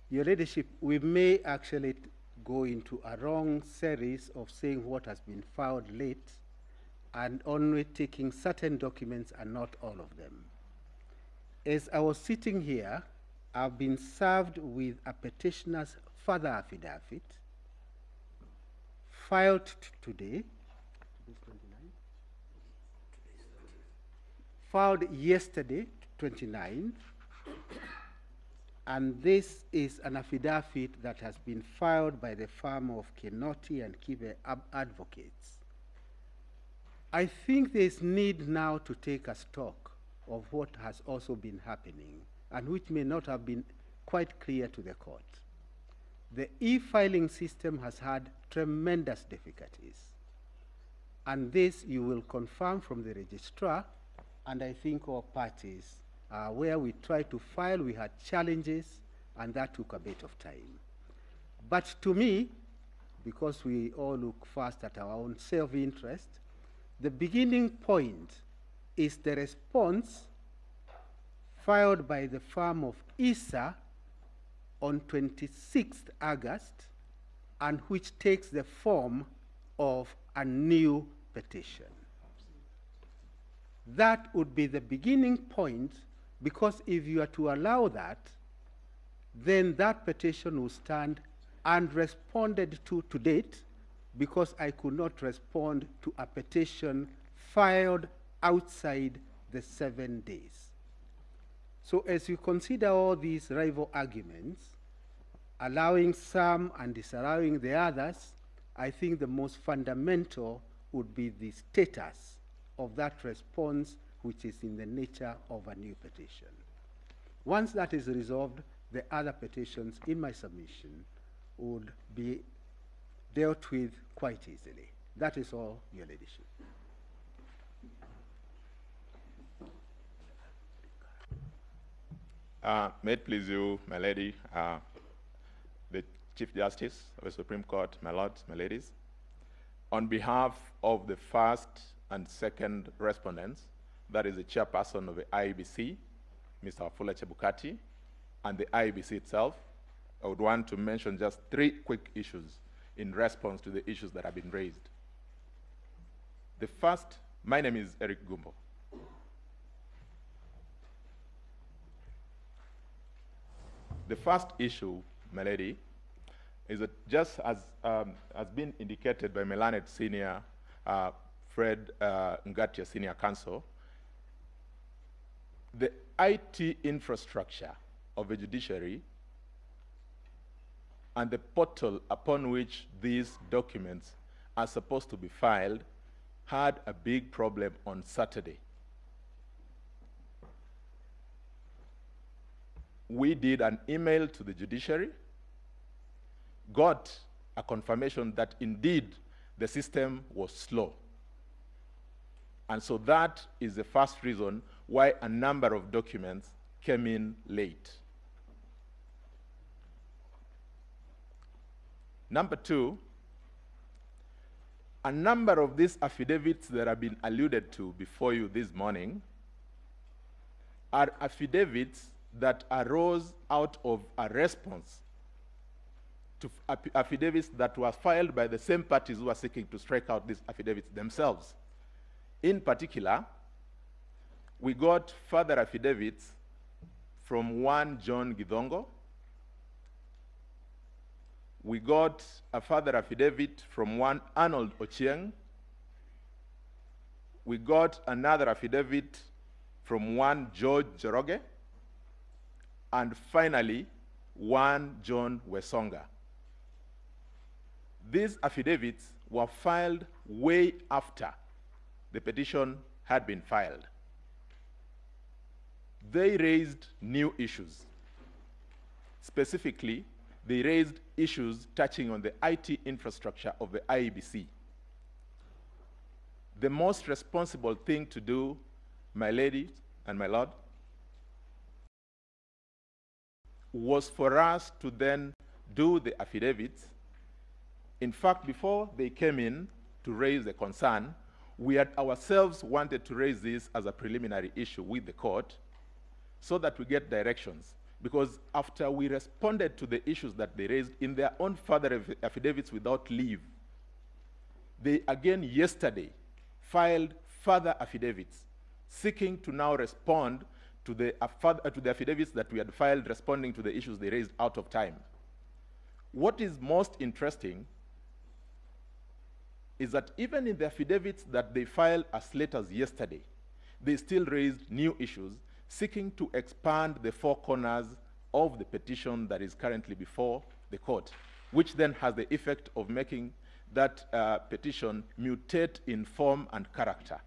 Your Ladyship, we may actually go into a wrong series of saying what has been filed late and only taking certain documents and not all of them. As I was sitting here, I've been served with a petitioner's further affidavit filed today, filed yesterday, 29, and this is an affidavit that has been filed by the firm of Kinoti and Kibe Advocates. I think there is need now to take a stock of what has also been happening and which may not have been quite clear to the court. The e-filing system has had tremendous difficulties, and this you will confirm from the registrar, and I think all parties where we tried to file, we had challenges, and that took a bit of time. But to me, because we all look first at our own self-interest, the beginning point is the response filed by the firm of ISA on 26th August, and which takes the form of a new petition. That would be the beginning point, because if you are to allow that, then that petition will stand unresponded to date, because I could not respond to a petition filed outside the 7 days. So as you consider all these rival arguments, allowing some and disallowing the others, I think the most fundamental would be the status of that response, which is in the nature of a new petition. Once that is resolved, the other petitions in my submission would be dealt with quite easily. That is all, Your Ladyship. May it please you, my lady, the Chief Justice of the Supreme Court, my lords, my ladies, on behalf of the first and second respondents, that is the chairperson of the IEBC, Mr. Wafula Chebukati, and the IEBC itself, I would want to mention just 3 quick issues in response to the issues that have been raised. The first, my name is Eric Gumbo. The first issue, my lady, is that just as has been indicated by Melanet Senior, Fred Ngatia Senior Counsel, the IT infrastructure of the judiciary and the portal upon which these documents are supposed to be filed had a big problem on Saturday. We did an email to the judiciary, got a confirmation that indeed the system was slow. And so that is the first reason why a number of documents came in late. Number 2, a number of these affidavits that have been alluded to before you this morning are affidavits that arose out of a response to affidavits that were filed by the same parties who are seeking to strike out these affidavits themselves. In particular, we got further affidavits from one John Gidongo. We got a further affidavit from one Arnold Ochieng. We got another affidavit from one George Joroge. And finally, one John Wesonga. These affidavits were filed way after the petition had been filed. They raised new issues. Specifically, they raised issues touching on the IT infrastructure of the IEBC. The most responsible thing to do, my lady and my lord, was for us to then do the affidavits. In fact, before they came in to raise the concern, we had ourselves wanted to raise this as a preliminary issue with the court so that we get directions. because after we responded to the issues that they raised in their own further affidavits without leave, they again yesterday filed further affidavits seeking to now respond to the affidavits that we had filed responding to the issues they raised out of time. What is most interesting is that even in the affidavits that they filed as late as yesterday, they still raised new issues seeking to expand the four corners of the petition that is currently before the court, which then has the effect of making that petition mutate in form and character.